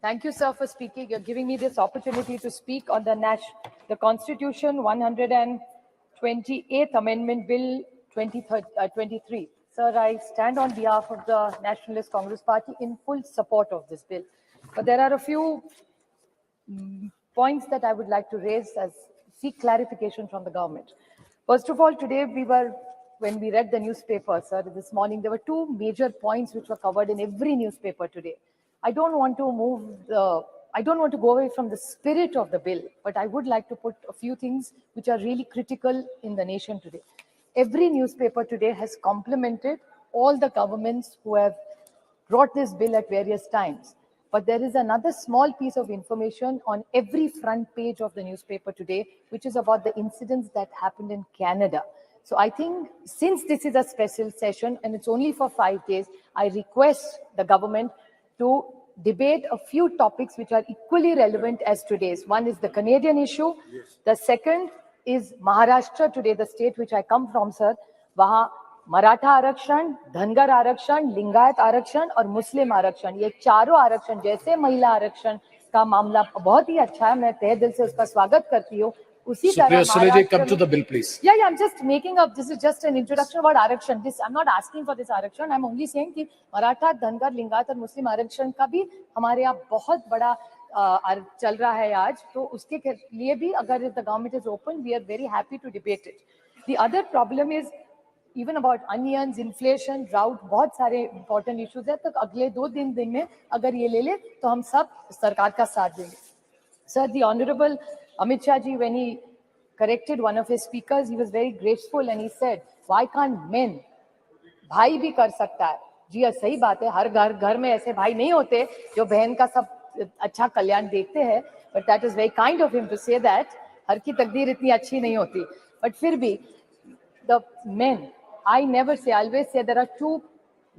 Thank you, sir, for speaking. You're giving me this opportunity to speak on the Constitution 128th Amendment Bill 23. Sir, I stand on behalf of the Nationalist Congress Party in full support of this bill. But there are a few points that I would like to raise as seek clarification from the government. First of all, today when we read the newspaper, sir, this morning, there were two major points which were covered in every newspaper today. I don't want to go away from the spirit of the bill, but I would like to put a few things which are really critical in the nation today. Every newspaper today has complimented all the governments who have brought this bill at various times. But there is another small piece of information on every front page of the newspaper today, which is about the incidents that happened in Canada. So I think since this is a special session and it's only for 5 days, I request the government to debate a few topics which are equally relevant as today's. One is the Canadian issue. Yes. The second is Maharashtra today, the state which I come from, sir. Wahan Maratha आरक्षण, धनगर आरक्षण, लिंगायत आरक्षण और मुस्लिम आरक्षण, ये चारों आरक्षण जैसे महिला आरक्षण का मामला बहुत ही अच्छा है, मैं तहे दिल से उसका स्वागत करती हूँ. उसी तरह Supriya Sule, come to the bill, please. Yeah, I'm just this is just an introduction about आरक्षण. I'm not asking for this आरक्षण. I'm only saying कि मराठा, धनगर, लिंगायत और मुस्लिम आरक्षण का भी हमारे यहाँ बहुत बड़ा चल रहा है आज. तो उसके लिए भी अगर the government is open, we are very happy to debate it. The other problem is even about onions, inflation, drought, बहुत सारे important issues है. तो अगले 2 दिन में अगर ये ले ले तो हम सब सरकार का साथ देंगे. Sir, the Honorable Amit Shah ji, when he corrected one of his speakers, he was very graceful and he said, why can't men? भाई भी कर सकता है. जी सही बात है, हर घर में ऐसे भाई नहीं होते जो बहन का सब अच्छा कल्याण देखते हैं. But that is very kind of him to say that. हर की तकदीर इतनी अच्छी नहीं होती. But फिर भी the men, I never say, I always say there are 2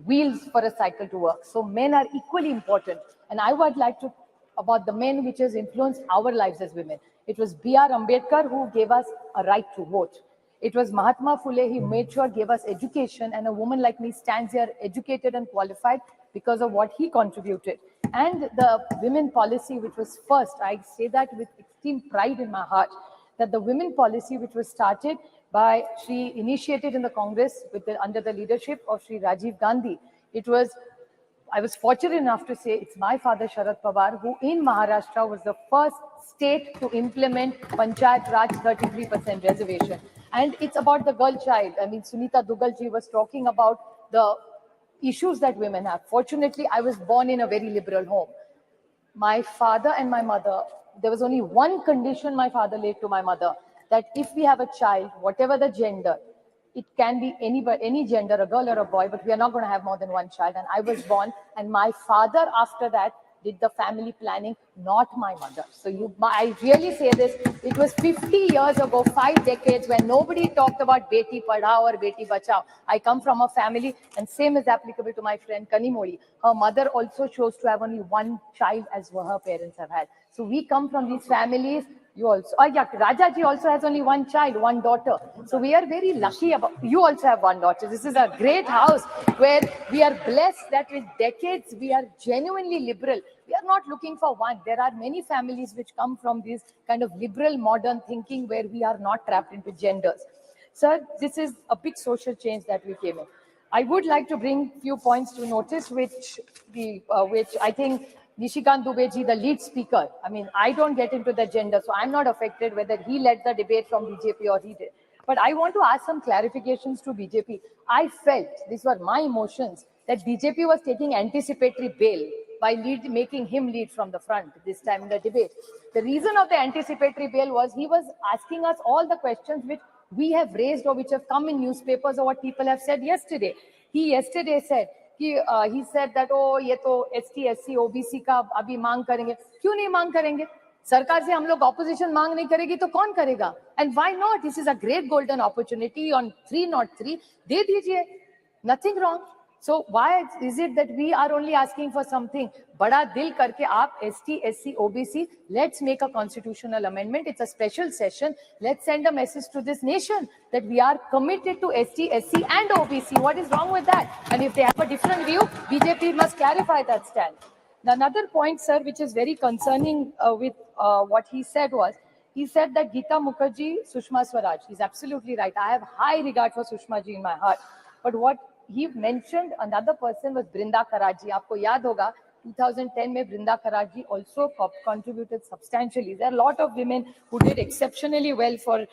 wheels for a cycle to work. So men are equally important. And I would like to, about the men which has influenced our lives as women. It was B.R. Ambedkar who gave us a right to vote. It was Mahatma Phule, he made sure gave us education, and a woman like me stands here educated and qualified because of what he contributed. And the women policy which was first, I say that with extreme pride in my heart, that the women policy which was started by Shri, initiated in the Congress under the leadership of Shri Rajiv Gandhi. I was fortunate enough to say it's my father Sharad Pawar who in Maharashtra was the first state to implement Panchayat Raj 33% reservation. And it's about the girl child. I mean, Sunita Dugal ji was talking about the issues that women have. Fortunately, I was born in a very liberal home. My father and my mother, there was only one condition my father laid to my mother, that if we have a child, whatever the gender, it can be any gender, a girl or a boy, but we are not going to have more than one child. And I was born, and my father after that did the family planning, not my mother. So I really say this, it was 50 years ago, 5 decades, when nobody talked about Beti Padhao or Beti Bachao. I come from a family, and same is applicable to my friend Kanimoli. Her mother also chose to have only one child as her parents have had. So we come from these families. You also, Raja ji also has only one child, one daughter. So we are very lucky you also have one daughter. This is a great house where we are blessed that with decades, we are genuinely liberal. We are not looking for one. There are many families which come from this kind of liberal modern thinking where we are not trapped into genders. Sir, this is a big social change that we came in. I would like to bring few points to notice which I think Nishikant Dubey ji, the lead speaker, I mean, I don't get into the gender, so I'm not affected whether he led the debate from BJP or he did. But I want to ask some clarifications to BJP. I felt, these were my emotions, that BJP was taking anticipatory bail by making him lead from the front this time in the debate. The reason of the anticipatory bail was he was asking us all the questions which we have raised or which have come in newspapers or what people have said yesterday. He yesterday said, he said that, oh, ये तो ST, SC, OBC का अभी मांग करेंगे. क्यों नहीं मांग करेंगे? सरकार से हम लोग opposition मांग नहीं करेगी तो कौन करेगा? And why not? This is a great golden opportunity on 303. दे दीजिए. Nothing wrong. So why is it that we are only asking for something? बड़ा दिल करके आप ST, SC, OBC, let's make a constitutional amendment. It's a special session. Let's send a message to this nation that we are committed to ST, SC and OBC. What is wrong with that? And if they have a different view, BJP must clarify that stand. Another point, sir, which is very concerning with what he said was, he said that Geeta Mukherjee, Sushma Swaraj. He's absolutely right. I have high regard for Sushma ji in my heart. But what he mentioned, another person was Brinda Karaji. Aapko yaad hoga, 2010 mein Brinda Karaji also contributed substantially. There are a lot of women who did exceptionally well for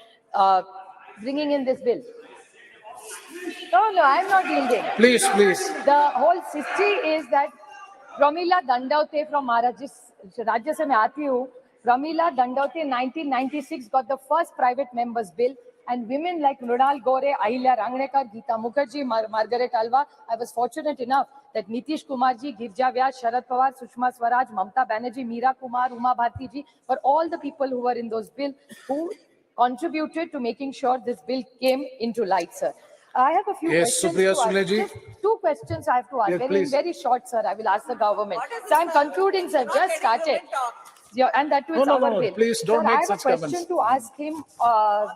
bringing in this bill. No, I'm not yielding. Please. The whole history is that Pramila Dandavate from Maharashtra, Rajya se main aati hu. Pramila Dandavate in 1996 got the first private members bill, and women like Mrunal Gore, Ahilya Rangnekar, Geeta Mukherjee, Margaret Alva. I was fortunate enough that Nitish Kumarji, Girja Vyas, Sharad Pawar, Sushma Swaraj, Mamta Banerjee, Meera Kumar, Uma Bharti ji were all the people who were in those bills who contributed to making sure this bill came into light, sir. I have a few questions Supriya to Sule ask. ji. Just 2 questions I have to ask. Yes, please. Very short, sir. I will ask the government. So I'm concluding, sir. Just started. Yeah, and that was our bill. Please don't sir, make I have such a question comments. to ask him,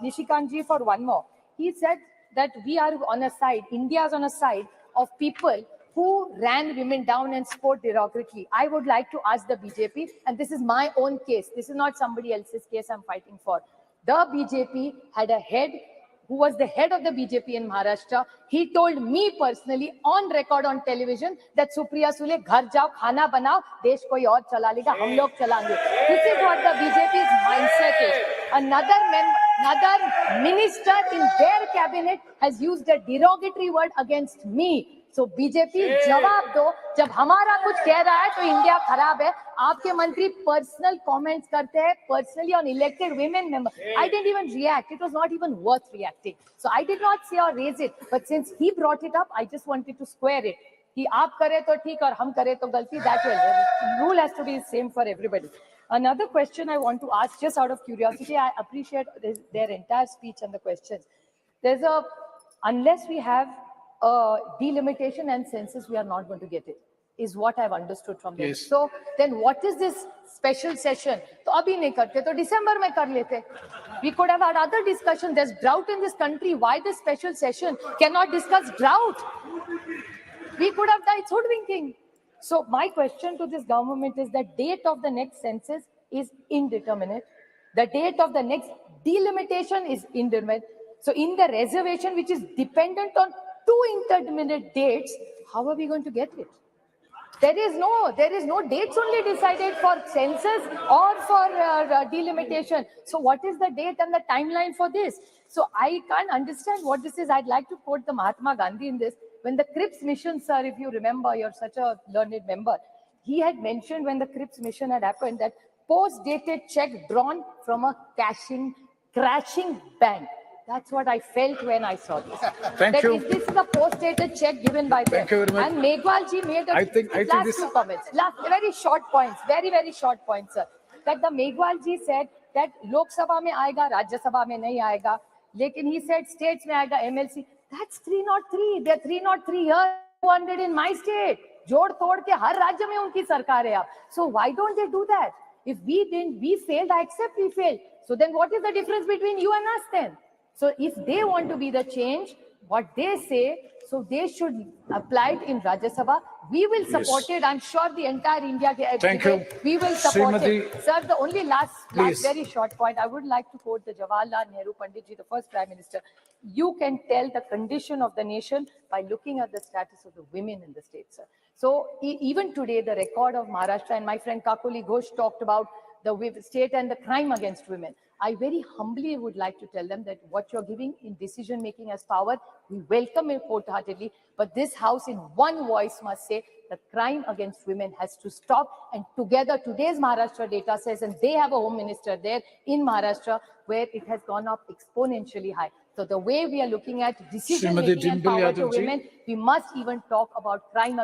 Nishikantji, for one more. He said that we are on a side, India is on a side of people who ran women down and spoke derogatorily. I would like to ask the BJP, and this is my own case. This is not somebody else's case I'm fighting for. The BJP had a head who was the head of the BJP in Maharashtra. He told me personally on record on television that Supriya Sule, ghar jao, khana banao, desh koi aur chala lega, hum log chalange. This is what the BJP's mindset is. Another minister in their cabinet has used a derogatory word against me. So BJP जवाब दो, जब हमारा कुछ कह रहा है तो India खराब है. आपके मंत्री पर्सनल कमेंट्स करते हैं personally on elected women member. I didn't even react. It was not even worth reacting. So I did not say or raise it. But since he brought it up, I just wanted to square it. कि आप करे तो ठीक और हम करे तो गलती. That way, the rule has to be the same for everybody. Another question I want to ask, just out of curiosity, I appreciate their entire speech and the questions. Unless we have delimitation and census, we are not going to get it, is what I've understood from them. Yes. So then what is this special session? तो अभी नहीं करते तो December में कर लेते. We could have had other discussion. There's drought in this country. Why this special session? Cannot discuss drought. We could have done hoodwinking. So my question to this government is the date of the next census is indeterminate. The date of the next delimitation is indeterminate. So in the reservation, which is dependent on 2 indeterminate dates, how are we going to get it? There is no dates only decided for census or for delimitation. So what is the date and the timeline for this? So I can't understand what this is. I'd like to quote the Mahatma Gandhi in this. When the Cripps mission, sir, if you remember, you're such a learned member, he had mentioned when the Cripps mission had happened that post-dated check drawn from a crashing bank. That's what I felt when I saw this. Thank you. This is a post-dated check given by them. Thank you very much. And Megwal ji made a I think last this... 2 comments. Last, very short points, very short points, sir. That the Megwal ji said that Loksabha mein aayega, Rajya Sabha mein nahi aayega. Lekin he said states mein aayega, MLC. That's 303. There are 303 here, 200 in my state. जोड़ तोड़ के हर राज्य में उनकी सरकार है अब. So why don't they do that? If we failed, I accept we failed. So then what is the difference between you and us then? So if they want to be the change, what they say, so they should apply it in Rajya Sabha. We will support it. I'm sure the entire India. Thank you. We will support Srimati, it. Sir, the only last very short point, I would like to quote the Jawaharlal Nehru Panditji, the first Prime Minister. You can tell the condition of the nation by looking at the status of the women in the state, sir. So even today, the record of Maharashtra, and my friend Kakuli Ghosh talked about the state and the crime against women. I very humbly would like to tell them that what you're giving in decision-making as power, we welcome it wholeheartedly, but this House in one voice must say the crime against women has to stop, and together today's Maharashtra data says, and they have a home minister there in Maharashtra where it has gone up exponentially high. So the way we are looking at decision-making and power to women, we must even talk about crime